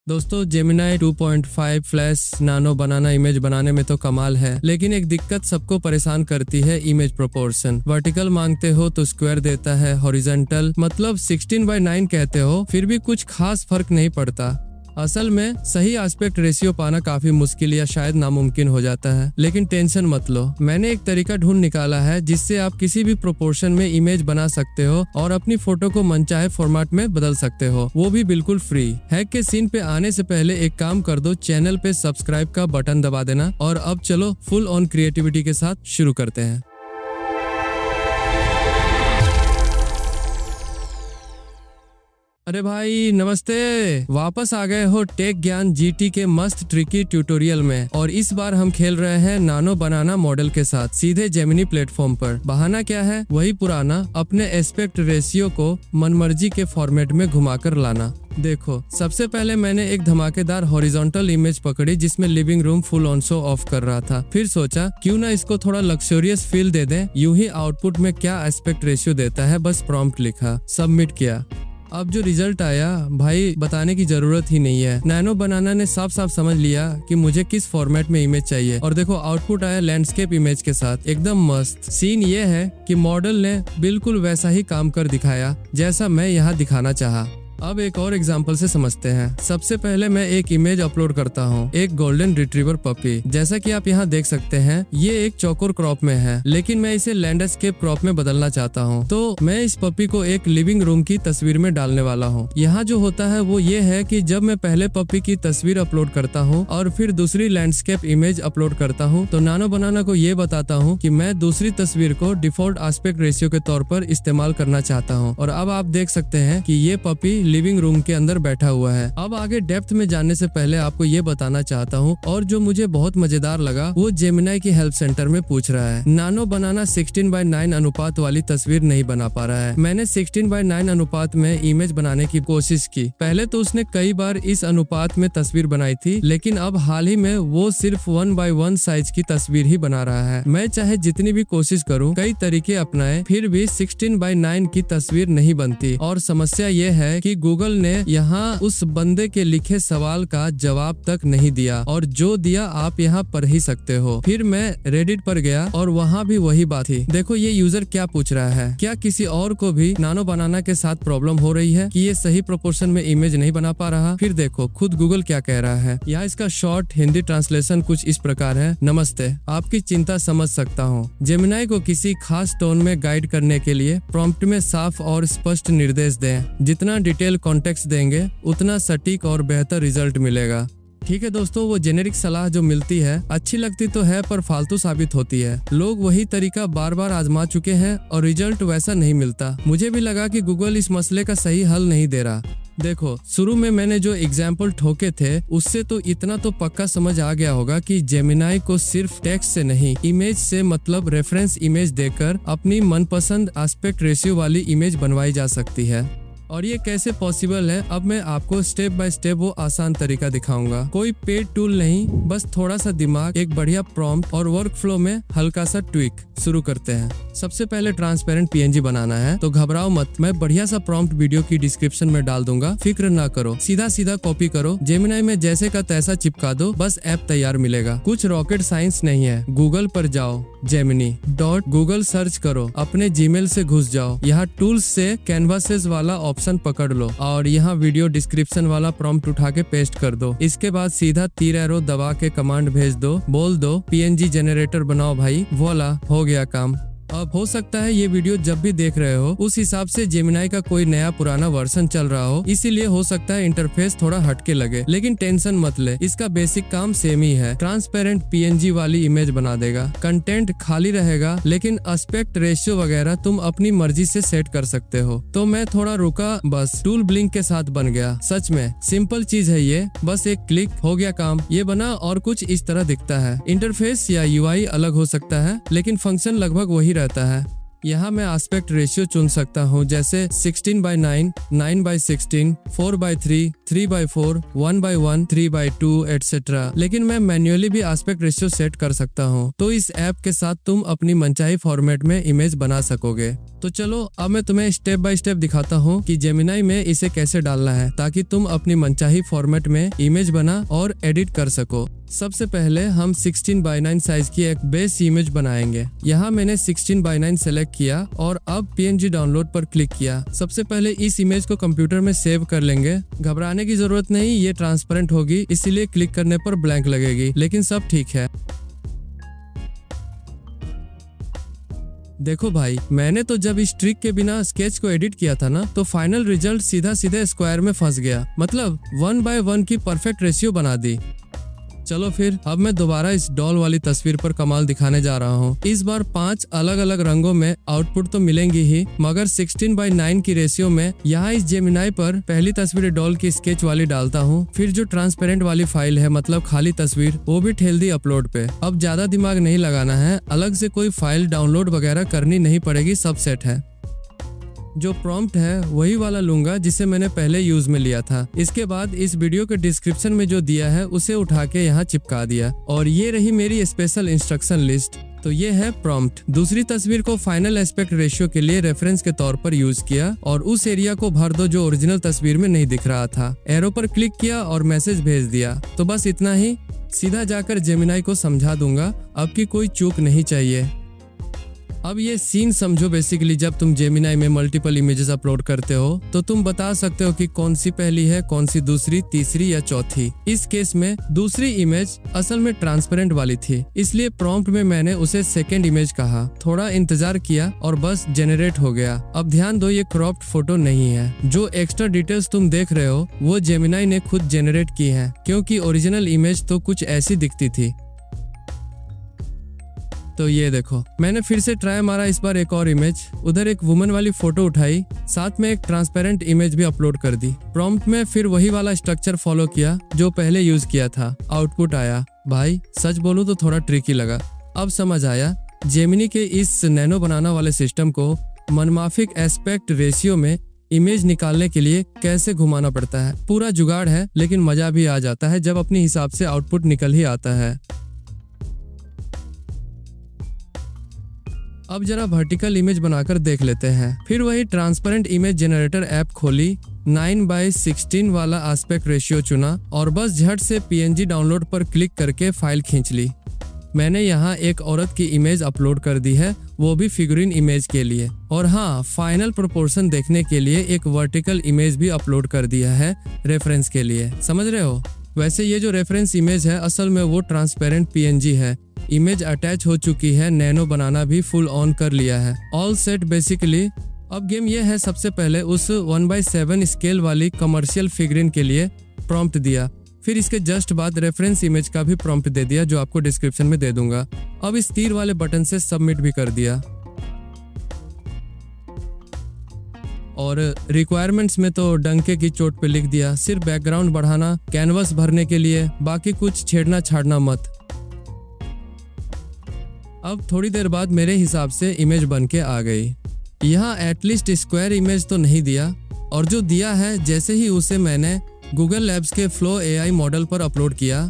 दोस्तों Gemini 2.5 flash नानो बनाना image बनाने में तो कमाल है, लेकिन एक दिक्कत सबको परेशान करती है इमेज प्रोपोर्शन। वर्टिकल मांगते हो तो स्क्वायर देता है, हॉरिजॉन्टल मतलब 16:9 कहते हो, फिर भी कुछ खास फर्क नहीं पड़ता। असल में सही एस्पेक्ट रेशियो पाना काफी मुश्किल या शायद नामुमकिन हो जाता है, लेकिन टेंशन मत लो, मैंने एक तरीका ढूंढ निकाला है जिससे आप किसी भी प्रोपोर्शन में इमेज बना सकते हो और अपनी फोटो को मनचाहे फॉर्मेट में बदल सकते हो, वो भी बिल्कुल फ्री। हैक के सीन पे आने से पहले एक काम कर दो, चैनल पे सब्सक्राइब का बटन दबा देना। और अब चलो फुल ऑन क्रिएटिविटी के साथ शुरू करते हैं। अरे भाई नमस्ते, वापस आ गए हो टेक ज्ञान जीटी के मस्त ट्रिकी ट्यूटोरियल में। और इस बार हम खेल रहे हैं नानो बनाना मॉडल के साथ सीधे जेमिनी प्लेटफॉर्म पर। बहाना क्या है, वही पुराना, अपने एस्पेक्ट रेशियो को मनमर्जी के फॉर्मेट में घुमाकर लाना। देखो, सबसे पहले मैंने एक धमाकेदार हॉरिजॉन्टल इमेज पकड़ी जिसमें living room full on show off कर रहा था। फिर सोचा क्यों ना इसको थोड़ा लग्जरियस फील दे दें। यूं ही आउटपुट में क्या एस्पेक्ट रेशियो देता है बस प्रॉम्प्ट लिखा, सबमिट किया। अब जो रिजल्ट आया भाई बताने की जरूरत ही नहीं है। नानो बनाना ने साफ साफ समझ लिया कि मुझे किस फॉर्मेट में इमेज चाहिए। और देखो आउटपुट आया लैंडस्केप इमेज के साथ, एकदम मस्त। सीन ये है कि मॉडल ने बिल्कुल वैसा ही काम कर दिखाया जैसा मैं यहाँ दिखाना चाहा। अब एक और एग्जांपल से समझते हैं। सबसे पहले मैं एक इमेज अपलोड करता हूँ, एक गोल्डन रिट्रीवर पपी। जैसा कि आप यहाँ देख सकते हैं ये एक चौकोर क्रॉप में है, लेकिन मैं इसे लैंडस्केप क्रॉप में बदलना चाहता हूँ। तो मैं इस पपी को एक लिविंग रूम की तस्वीर में डालने वाला हूँ। यहाँ जो होता है वो ये है कि जब मैं पहले पपी की तस्वीर अपलोड करता हूँ और फिर दूसरी लैंडस्केप इमेज अपलोड करता हूँ, तो नानो बनाना को ये बताता हूँ कि मैं दूसरी तस्वीर को डिफॉल्ट एस्पेक्ट रेशियो के तौर पर इस्तेमाल करना चाहता हूँ। और अब आप देख सकते हैं कि ये पपी लिविंग रूम के अंदर बैठा हुआ है। अब आगे डेप्थ में जानने से पहले आपको ये बताना चाहता हूँ, और जो मुझे बहुत मजेदार लगा वो जेमिनाई की हेल्प सेंटर में पूछ रहा है नानो बनाना 16:9 अनुपात वाली तस्वीर नहीं बना पा रहा है। मैंने 16:9 अनुपात में इमेज बनाने की कोशिश की। पहले तो उसने कई बार इस अनुपात में तस्वीर बनाई थी, लेकिन अब हाल ही में वो सिर्फ 1:1 साइज की तस्वीर ही बना रहा है। मैं चाहे जितनी भी कोशिश करूँ, कई तरीके अपनाए, फिर भी 16:9 की तस्वीर नहीं बनती। और समस्या ये है कि गूगल ने यहाँ उस बंदे के लिखे सवाल का जवाब तक नहीं दिया, और जो दिया आप यहाँ पढ़ ही सकते हो। फिर मैं रेडिट पर गया और वहाँ भी वही बात थी। देखो ये यूजर क्या पूछ रहा है, क्या किसी और को भी नानो बनाना के साथ प्रॉब्लम हो रही है कि ये सही प्रोपोर्शन में इमेज नहीं बना पा रहा। फिर देखो खुद गूगल क्या कह रहा है। यहाँ इसका शॉर्ट हिंदी ट्रांसलेशन कुछ इस प्रकार है। नमस्ते, आपकी चिंता समझ सकता हूँ। जेमिनाई को किसी खास टोन में गाइड करने के लिए प्रॉम्प्ट में साफ और स्पष्ट निर्देश दें। जितना डिटेल कॉन्टेक्स्ट देंगे उतना सटीक और बेहतर रिजल्ट मिलेगा। ठीक है दोस्तों, वो जेनेरिक सलाह जो मिलती है अच्छी लगती तो है पर फालतू साबित होती है। लोग वही तरीका बार बार आजमा चुके हैं और रिजल्ट वैसा नहीं मिलता। मुझे भी लगा कि गूगल इस मसले का सही हल नहीं दे रहा। देखो शुरू में मैंने जो एग्जाम्पल ठोके थे उससे तो इतना तो पक्का समझ आ गया होगा कि जेमिनाई को सिर्फ टेक्स्ट से नहीं, इमेज से मतलब रेफरेंस इमेज देकर अपनी मनपसंद एस्पेक्ट रेशियो वाली इमेज बनवाई जा सकती है। और ये कैसे पॉसिबल है, अब मैं आपको स्टेप बाय स्टेप वो आसान तरीका दिखाऊंगा। कोई पेड टूल नहीं, बस थोड़ा सा दिमाग, एक बढ़िया प्रॉम्प्ट और वर्क फ्लो में हल्का सा ट्विक। शुरू करते हैं। सबसे पहले ट्रांसपेरेंट पीएनजी बनाना है, तो घबराओ मत, मैं बढ़िया सा प्रॉम्प्ट वीडियो की डिस्क्रिप्शन में डाल दूंगा, फिक्र ना करो। सीधा सीधा कॉपी करो, जेमिनाई में जैसे का तैसा चिपका दो, बस ऐप तैयार मिलेगा। कुछ रॉकेट साइंस नहीं है। गूगल पर जाओ, gemini.google सर्च करो, अपने जीमेल से घुस जाओ, यहाँ टूल्स से कैनवासेस वाला ऑप्शन पकड़ लो और यहाँ वीडियो डिस्क्रिप्शन वाला प्रॉम्प्ट उठा के पेस्ट कर दो। इसके बाद सीधा तीर एरो दबा के कमांड भेज दो, बोल दो पीएनजी जनरेटर बनाओ भाई, वोला हो गया काम। अब हो सकता है ये वीडियो जब भी देख रहे हो उस हिसाब से जेमिनाई का कोई नया पुराना वर्जन चल रहा हो, इसीलिए हो सकता है इंटरफेस थोड़ा हटके लगे, लेकिन टेंशन मत ले, इसका बेसिक काम सेम ही है। ट्रांसपेरेंट पीएनजी वाली इमेज बना देगा, कंटेंट खाली रहेगा, लेकिन एस्पेक्ट रेशियो वगैरह तुम अपनी मर्जी से सेट कर सकते हो। तो मैं थोड़ा रुका, बस टूल ब्लिंक के साथ बन गया। सच में सिंपल चीज है ये, बस एक क्लिक हो गया काम। ये बना और कुछ इस तरह दिखता है। इंटरफेस या यूआई अलग हो सकता है, लेकिन फंक्शन लगभग वही रहता है। यहाँ मैं एस्पेक्ट रेशियो चुन सकता हूँ, जैसे 16:9, 9:16, 4:3, 3:4, 1:1, 3:2 एटसेट्रा। लेकिन मैं मैन्युअली भी एस्पेक्ट रेशियो सेट कर सकता हूँ। तो इस ऐप के साथ तुम अपनी मनचाही फॉर्मेट में इमेज बना सकोगे। तो चलो अब मैं तुम्हें स्टेप बाय स्टेप दिखाता हूँ कि जेमिनाई में इसे कैसे डालना है, ताकि तुम अपनी मनचाही फॉर्मेट में इमेज बना और एडिट कर सको। सबसे पहले हम 16:9 साइज की एक बेस इमेज बनाएंगे। यहाँ मैंने 16:9 सेलेक्ट किया और अब PNG डाउनलोड पर क्लिक किया। सबसे पहले इस इमेज को कंप्यूटर में सेव कर लेंगे। घबराने की जरूरत नहीं, ये ट्रांसपेरेंट होगी, इसीलिए क्लिक करने पर ब्लैंक लगेगी, लेकिन सब ठीक है। देखो भाई, मैंने तो जब इस ट्रिक के बिना स्केच को एडिट किया था ना, तो फाइनल रिजल्ट सीधा सीधे स्क्वायर में फंस गया। मतलब 1:1 की परफेक्ट रेशियो बना दी। चलो फिर अब मैं दोबारा इस डॉल वाली तस्वीर पर कमाल दिखाने जा रहा हूँ। इस बार 5 अलग अलग रंगों में आउटपुट तो मिलेंगी ही, मगर 16:9 की रेशियो में यहाँ इस जेमिनाई पर पहली तस्वीर डॉल की स्केच वाली डालता हूँ, फिर जो ट्रांसपेरेंट वाली फाइल है, मतलब खाली तस्वीर, वो भी ठेल दी अपलोड पे। अब ज्यादा दिमाग नहीं लगाना है, अलग से कोई फाइल डाउनलोड वगैरह करनी नहीं पड़ेगी, सब सेट है। जो प्रॉम्प्ट है वही वाला लूंगा जिसे मैंने पहले यूज में लिया था। इसके बाद इस वीडियो के डिस्क्रिप्शन में जो दिया है उसे उठा के यहाँ चिपका दिया, और ये रही मेरी स्पेशल इंस्ट्रक्शन लिस्ट। तो ये है प्रॉम्प्ट। दूसरी तस्वीर को फाइनल एस्पेक्ट रेशियो के लिए रेफरेंस के तौर पर यूज किया, और उस एरिया को भर दो जो ओरिजिनल तस्वीर में नहीं दिख रहा था। एरो पर क्लिक किया और मैसेज भेज दिया। तो बस इतना ही। सीधा जाकर जेमिनाई को समझा दूंगा, अब की कोई चूक नहीं चाहिए। अब ये सीन समझो, बेसिकली जब तुम जेमिनाई में मल्टीपल इमेजेस अपलोड करते हो तो तुम बता सकते हो कि कौन सी पहली है, कौन सी दूसरी, तीसरी या चौथी। इस केस में दूसरी इमेज असल में ट्रांसपेरेंट वाली थी, इसलिए प्रॉम्प्ट में मैंने उसे सेकेंड इमेज कहा। थोड़ा इंतजार किया और बस जनरेट हो गया। अब ध्यान दो, ये क्रॉप्ड फोटो नहीं है। जो एक्स्ट्रा डिटेल्स तुम देख रहे हो वो जेमिनाई ने खुद जनरेट की है, क्योंकि ओरिजिनल इमेज तो कुछ ऐसी दिखती थी। तो ये देखो, मैंने फिर से ट्राई मारा, इस बार एक और इमेज, उधर एक वुमन वाली फोटो उठाई, साथ में एक ट्रांसपेरेंट इमेज भी अपलोड कर दी। प्रॉम्प्ट में फिर वही वाला स्ट्रक्चर फॉलो किया जो पहले यूज किया था। आउटपुट आया। भाई सच बोलूं तो थोड़ा ट्रिकी लगा। अब समझ आया जेमिनी के इस नैनो बनाना वाले सिस्टम को मनमाफिक एस्पेक्ट रेशियो में इमेज निकालने के लिए कैसे घुमाना पड़ता है। पूरा जुगाड़ है, लेकिन मजा भी आ जाता है जब अपने हिसाब से आउटपुट निकल ही आता है। अब जरा वर्टिकल इमेज बनाकर देख लेते हैं। फिर वही ट्रांसपेरेंट इमेज जनरेटर ऐप खोली, 9:16 वाला एस्पेक्ट रेशियो चुना और बस झट से PNG डाउनलोड पर क्लिक करके फाइल खींच ली। मैंने यहाँ एक औरत की इमेज अपलोड कर दी है, वो भी फिगरिन इमेज के लिए। और हाँ, फाइनल प्रोपोर्शन देखने के लिए एक वर्टिकल इमेज भी अपलोड कर दिया है रेफरेंस के लिए। समझ रहे हो? वैसे ये जो रेफरेंस इमेज है असल में वो ट्रांसपेरेंट PNG है। इमेज अटैच हो चुकी है, नैनो बनाना भी फुल ऑन कर लिया है। All set basically. अब गेम ये है, सबसे पहले उस 1/7 स्केल वाली कमर्शियल फिगरिन के लिए प्रॉम्प्ट दिया, फिर इसके जस्ट बाद रेफरेंस इमेज का भी प्रॉम्प्ट दे दिया जो आपको डिस्क्रिप्शन में दे दूंगा। अब इस तीर वाले बटन से सबमिट भी कर दिया। और रिक्वायरमेंट्स में तो डंके की चोट पे लिख दिया, सिर्फ बैकग्राउंड बढ़ाना, कैनवस भरने के लिए, बाकी कुछ छेड़ना छाड़ना मत। अब थोड़ी देर बाद मेरे हिसाब से इमेज बन के आ गई। यहाँ एटलीस्ट स्क्वायर इमेज तो नहीं दिया, और जो दिया है जैसे ही उसे मैंने गूगल लैब्स के फ्लो AI मॉडल पर अपलोड किया।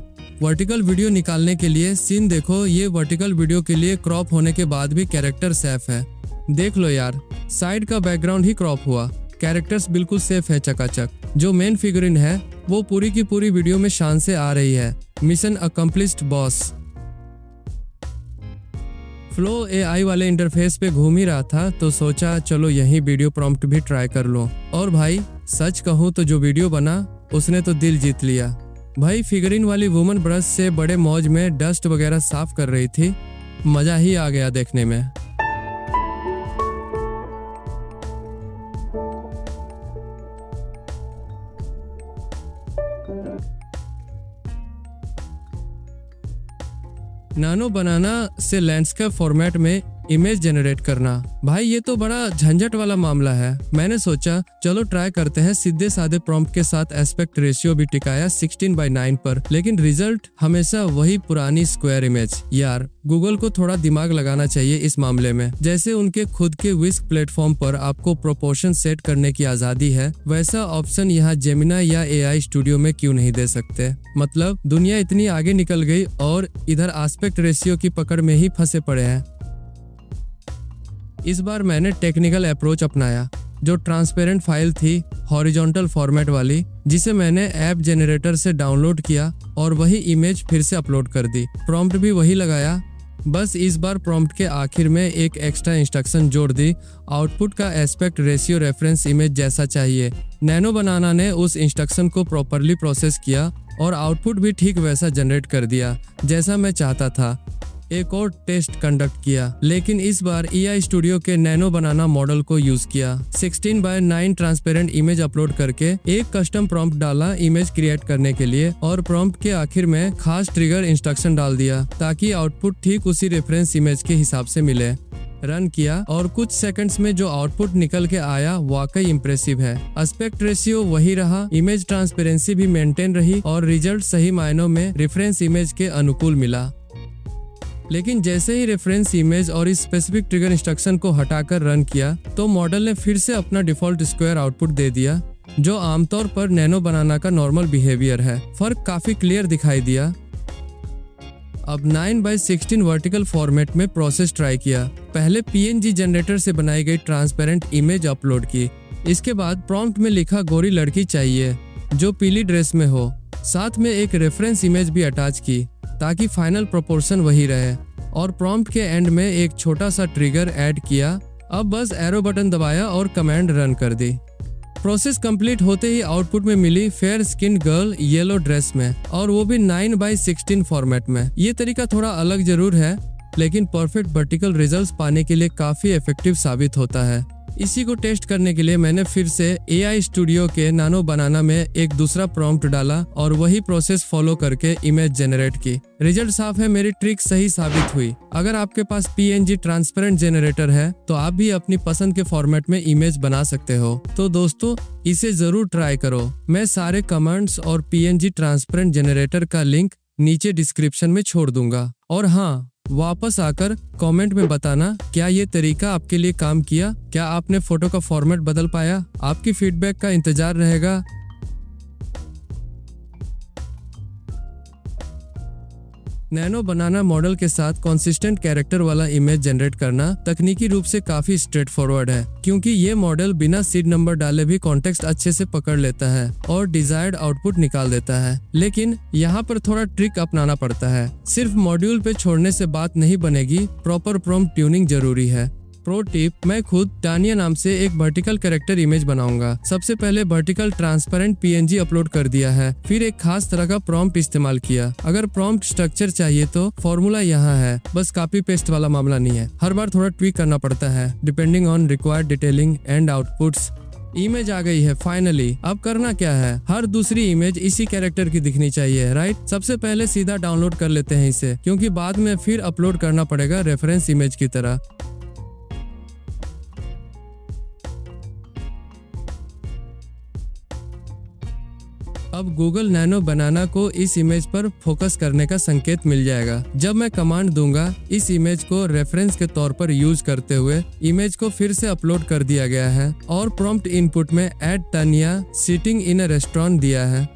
वर्टिकल वीडियो निकालने के लिए सीन देखो, ये वर्टिकल वीडियो के लिए क्रॉप होने के बाद भी कैरेक्टर सेफ है। देख लो यार, साइड का बैकग्राउंड ही क्रॉप हुआ, कैरेक्टर्स बिल्कुल सेफ है चकाचक। जो मेन फिगरिन है वो पूरी की पूरी वीडियो में शान से आ रही है। Mission accomplished boss. Flow AI वाले इंटरफेस पे घूम ही रहा था तो सोचा चलो यही वीडियो प्रॉम्प्ट भी ट्राई कर लो। और भाई सच कहूँ तो जो वीडियो बना उसने तो दिल जीत लिया। भाई फिगरिन वाली वुमन ब्रश से बड़े मौज में डस्ट वगैरह साफ कर रही थी, मजा ही आ गया देखने में। नानो बनाना से लैंडस्केप फॉर्मेट में इमेज जनरेट करना। भाई ये तो बड़ा झंझट वाला मामला है। मैंने सोचा चलो ट्राई करते हैं सीधे साधे प्रॉम्प्ट के साथ एस्पेक्ट रेशियो भी टिकाया 16:9 पर, लेकिन रिजल्ट हमेशा वही पुरानी स्क्वायर इमेज। यार गूगल को थोड़ा दिमाग लगाना चाहिए इस मामले में। जैसे उनके खुद के विस्क प्लेटफॉर्म पर आपको प्रोपोर्शन सेट करने की आजादी है, वैसा ऑप्शन यहाँ जेमिनी या AI स्टूडियो में क्यों नहीं दे सकते। मतलब दुनिया इतनी आगे निकल गई और इधर एस्पेक्ट रेशियो की पकड़ में ही फंसे पड़े हैं। इस बार मैंने टेक्निकल अप्रोच अपनाया। जो ट्रांसपेरेंट फाइल थी हॉरिजॉन्टल फॉर्मेट वाली, जिसे मैंने ऐप जनरेटर से डाउनलोड किया और वही इमेज फिर से अपलोड कर दी। प्रॉम्प्ट भी वही लगाया, बस इस बार प्रॉम्प्ट के आखिर में एक एक्स्ट्रा इंस्ट्रक्शन जोड़ दी। आउटपुट का एस्पेक्ट रेशियो रेफरेंस इमेज जैसा चाहिए। नैनो बनाना ने उस इंस्ट्रक्शन को प्रॉपरली प्रोसेस किया और आउटपुट भी ठीक वैसा जनरेट कर दिया जैसा मैं चाहता था। एक और टेस्ट कंडक्ट किया, लेकिन इस बार AI स्टूडियो के नैनो बनाना मॉडल को यूज किया। 16:9 ट्रांसपेरेंट इमेज अपलोड करके एक कस्टम प्रॉम्प्ट डाला इमेज क्रिएट करने के लिए और प्रॉम्प्ट के आखिर में खास ट्रिगर इंस्ट्रक्शन डाल दिया ताकि आउटपुट ठीक उसी रेफरेंस इमेज के हिसाब से मिले। रन किया और कुछ सेकंड्स में जो आउटपुट निकल के आया वाकई इम्प्रेसिव है। एस्पेक्ट रेशियो वही रहा, इमेज ट्रांसपेरेंसी भी मेंटेन रही और रिजल्ट सही मायनों में रेफरेंस इमेज के अनुकूल मिला। लेकिन जैसे ही रेफरेंस इमेज और इस स्पेसिफिक ट्रिगर इंस्ट्रक्शन को हटाकर रन किया तो मॉडल ने फिर से अपना डिफॉल्ट स्क्वायर आउटपुट दे दिया, जो आमतौर पर नैनो बनाना का नॉर्मल बिहेवियर है। फर्क काफी क्लियर दिखाई दिया। अब 9:16 वर्टिकल फॉर्मेट में प्रोसेस ट्राई किया। पहले PNG जनरेटर से बनाई गई ट्रांसपेरेंट इमेज अपलोड की। इसके बाद प्रॉम्प्ट में लिखा गोरी लड़की चाहिए जो पीली ड्रेस में हो। साथ में एक रेफरेंस इमेज भी अटैच की ताकि फाइनल प्रोपोर्शन वही रहे और प्रॉम्प्ट के एंड में एक छोटा सा ट्रिगर ऐड किया। अब बस एरो बटन दबाया और कमांड रन कर दी। प्रोसेस कंप्लीट होते ही आउटपुट में मिली fair skin girl yellow dress में, और वो भी 9:16 फॉर्मेट में। ये तरीका थोड़ा अलग जरूर है, लेकिन परफेक्ट वर्टिकल रिजल्ट्स पाने के लिए काफी इफेक्टिव साबित होता है। इसी को टेस्ट करने के लिए मैंने फिर से AI स्टूडियो के नानो बनाना में एक दूसरा प्रॉम्प्ट डाला और वही प्रोसेस फॉलो करके इमेज जनरेट की। रिजल्ट साफ है, मेरी ट्रिक सही साबित हुई। अगर आपके पास PNG ट्रांसपेरेंट जनरेटर है तो आप भी अपनी पसंद के फॉर्मेट में इमेज बना सकते हो। तो दोस्तों इसे जरूर ट्राई करो। मैं सारे कमांड्स और PNG ट्रांसपेरेंट जनरेटर का लिंक नीचे डिस्क्रिप्शन में छोड़ दूंगा। और हाँ, वापस आकर कमेंट में बताना क्या ये तरीका आपके लिए काम किया, क्या आपने फोटो का फॉर्मेट बदल पाया। आपकी फीडबैक का इंतजार रहेगा। नैनो बनाना मॉडल के साथ कंसिस्टेंट कैरेक्टर वाला इमेज जनरेट करना तकनीकी रूप से काफी स्ट्रेट फॉरवर्ड है, क्योंकि ये मॉडल बिना सीड नंबर डाले भी कॉन्टेक्स्ट अच्छे से पकड़ लेता है और डिजायर्ड आउटपुट निकाल देता है। लेकिन यहाँ पर थोड़ा ट्रिक अपनाना पड़ता है। सिर्फ मॉड्यूल पे छोड़ने से बात नहीं बनेगी, प्रॉपर प्रॉम्प्ट ट्यूनिंग जरूरी है। प्रो टिप, मैं खुद टानिया नाम से एक वर्टिकल कैरेक्टर इमेज बनाऊंगा। सबसे पहले वर्टिकल ट्रांसपेरेंट PNG अपलोड कर दिया है, फिर एक खास तरह का प्रॉम्प्ट इस्तेमाल किया। अगर प्रॉम्प्ट स्ट्रक्चर चाहिए तो फॉर्मूला यहाँ है, बस कॉपी पेस्ट वाला मामला नहीं है। हर बार थोड़ा ट्वीक करना पड़ता है depending on required detailing and outputs. Image आ गई है फाइनली। अब करना क्या है, हर दूसरी इमेज इसी कैरेक्टर की दिखनी चाहिए, राइट। सबसे पहले सीधा डाउनलोड कर लेते हैं इसे, क्योंकि बाद में फिर अपलोड करना पड़ेगा रेफरेंस इमेज की तरह। अब गूगल नैनो बनाना को इस इमेज पर फोकस करने का संकेत मिल जाएगा। जब मैं कमांड दूंगा, इस इमेज को रेफरेंस के तौर पर यूज करते हुए इमेज को फिर से अपलोड कर दिया गया है और प्रॉम्प्ट इनपुट में add Tania sitting in a restaurant दिया है।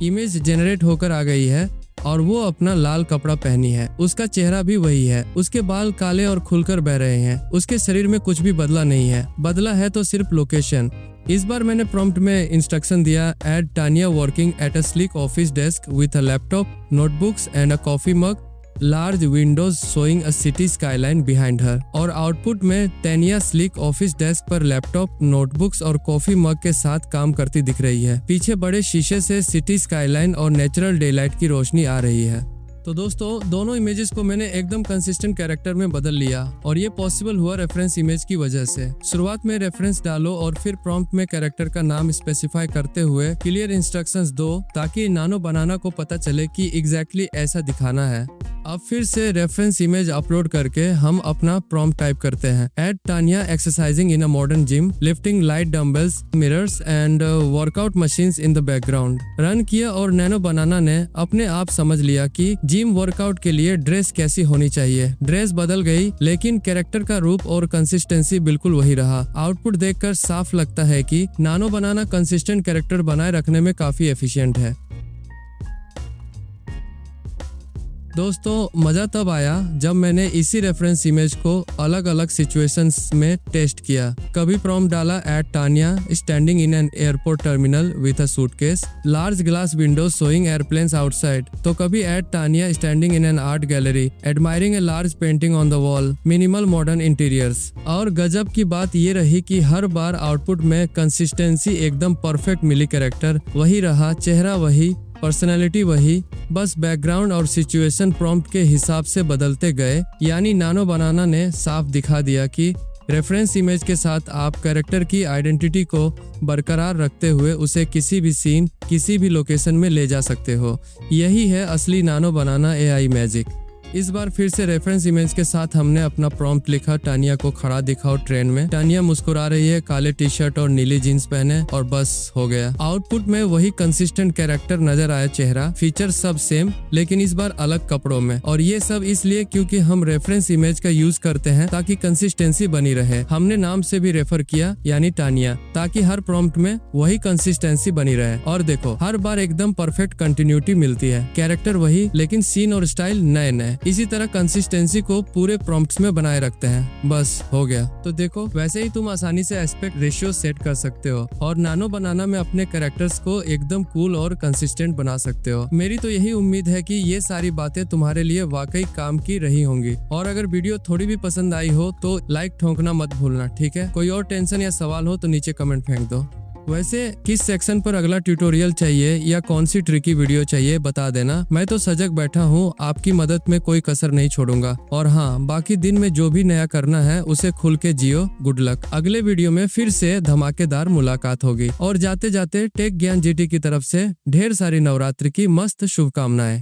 इमेज जनरेट होकर आ गई है और वो अपना लाल कपड़ा पहनी है। उसका चेहरा भी वही है, उसके बाल काले और खुलकर बह रहे हैं। उसके शरीर में कुछ भी बदला नहीं है, बदला है तो सिर्फ लोकेशन। इस बार मैंने प्रॉम्प्ट में इंस्ट्रक्शन दिया, add Tania working at a sleek office desk with a laptop, notebooks and a coffee mug, large windows showing a city skyline behind her. और आउटपुट में तानिया स्लीक ऑफिस डेस्क पर लैपटॉप, नोटबुक्स और coffee mug के साथ काम करती दिख रही है। पीछे बड़े शीशे से सिटी स्काईलाइन और नेचुरल डेलाइट की रोशनी आ रही है। तो दोस्तों दोनों इमेजेस को मैंने एकदम कंसिस्टेंट कैरेक्टर में बदल लिया और ये पॉसिबल हुआ रेफरेंस इमेज की वजह से। शुरुआत में रेफरेंस डालो और फिर प्रॉम्प्ट में कैरेक्टर का नाम स्पेसिफाई करते हुए क्लियर इंस्ट्रक्शंस दो ताकि नानो बनाना को पता चले कि एग्जैक्टली ऐसा दिखाना है। अब फिर से रेफरेंस इमेज अपलोड करके हम अपना प्रॉम्प्ट टाइप करते हैं। Add Tania exercising in a modern gym, lifting light dumbbells, mirrors and workout machines in the background. Run किया और नैनो बनाना ने अपने आप समझ लिया कि जिम वर्कआउट के लिए ड्रेस कैसी होनी चाहिए। ड्रेस बदल गई लेकिन कैरेक्टर का रूप और कंसिस्टेंसी बिल्कुल वही रहा। आउटपुट देखकर साफ लगता है कि नानो बनाना कंसिस्टेंट कैरेक्टर बनाए रखने में काफी एफिशिएंट है। दोस्तों मजा तब आया जब मैंने इसी रेफरेंस इमेज को अलग अलग सिचुएशंस में टेस्ट किया। कभी प्रॉम्प्ट डाला at Tania standing in an airport terminal with a suitcase, large glass windows showing airplanes outside. तो कभी at Tania standing in an art gallery admiring a large painting on the wall, minimal modern interiors. और गजब की बात ये रही कि हर बार आउटपुट में कंसिस्टेंसी एकदम परफेक्ट मिली। कैरेक्टर वही रहा, चेहरा वही, पर्सनैलिटी वही, बस बैकग्राउंड और सिचुएशन प्रॉम्प्ट के हिसाब से बदलते गए। यानी नानो बनाना ने साफ दिखा दिया कि रेफरेंस इमेज के साथ आप कैरेक्टर की आइडेंटिटी को बरकरार रखते हुए उसे किसी भी सीन, किसी भी लोकेशन में ले जा सकते हो। यही है असली नानो बनाना एआई मैजिक। इस बार फिर से रेफरेंस इमेज के साथ हमने अपना प्रॉम्प्ट लिखा, तानिया को खड़ा दिखाओ ट्रेन में। तानिया मुस्कुरा रही है, काले टी शर्ट और नीली जीन्स पहने, और बस हो गया। आउटपुट में वही कंसिस्टेंट कैरेक्टर नजर आया, चेहरा फीचर सब सेम लेकिन इस बार अलग कपड़ों में। और ये सब इसलिए क्योंकि हम रेफरेंस इमेज का यूज करते हैं ताकि कंसिस्टेंसी बनी रहे। हमने नाम से भी रेफर किया यानी तानिया, ताकि हर प्रॉम्प्ट में वही कंसिस्टेंसी बनी रहे। और देखो हर बार एकदम परफेक्ट कंटिन्यूटी मिलती है, कैरेक्टर वही लेकिन सीन और स्टाइल नए नए। इसी तरह कंसिस्टेंसी को पूरे प्रॉम्प्ट्स में बनाए रखते हैं, बस हो गया। तो देखो वैसे ही तुम आसानी से एस्पेक्ट रेशियो सेट कर सकते हो और नानो बनाना में अपने कैरेक्टर्स को एकदम कूल और कंसिस्टेंट बना सकते हो। मेरी तो यही उम्मीद है कि ये सारी बातें तुम्हारे लिए वाकई काम की रही होंगी। और अगर वीडियो थोड़ी भी पसंद आई हो तो लाइक ठोकना मत भूलना, ठीक है। कोई और टेंशन या सवाल हो तो नीचे कमेंट फेंक दो। वैसे किस सेक्शन पर अगला ट्यूटोरियल चाहिए या कौन सी ट्रिकी वीडियो चाहिए बता देना। मैं तो सजग बैठा हूँ, आपकी मदद में कोई कसर नहीं छोड़ूंगा। और हाँ, बाकी दिन में जो भी नया करना है उसे खुल के जियो। Good luck. अगले वीडियो में फिर से धमाकेदार मुलाकात होगी। और जाते जाते टेक ज्ञान जीटी की तरफ से ढेर सारी नवरात्रि की मस्त शुभकामनाएं।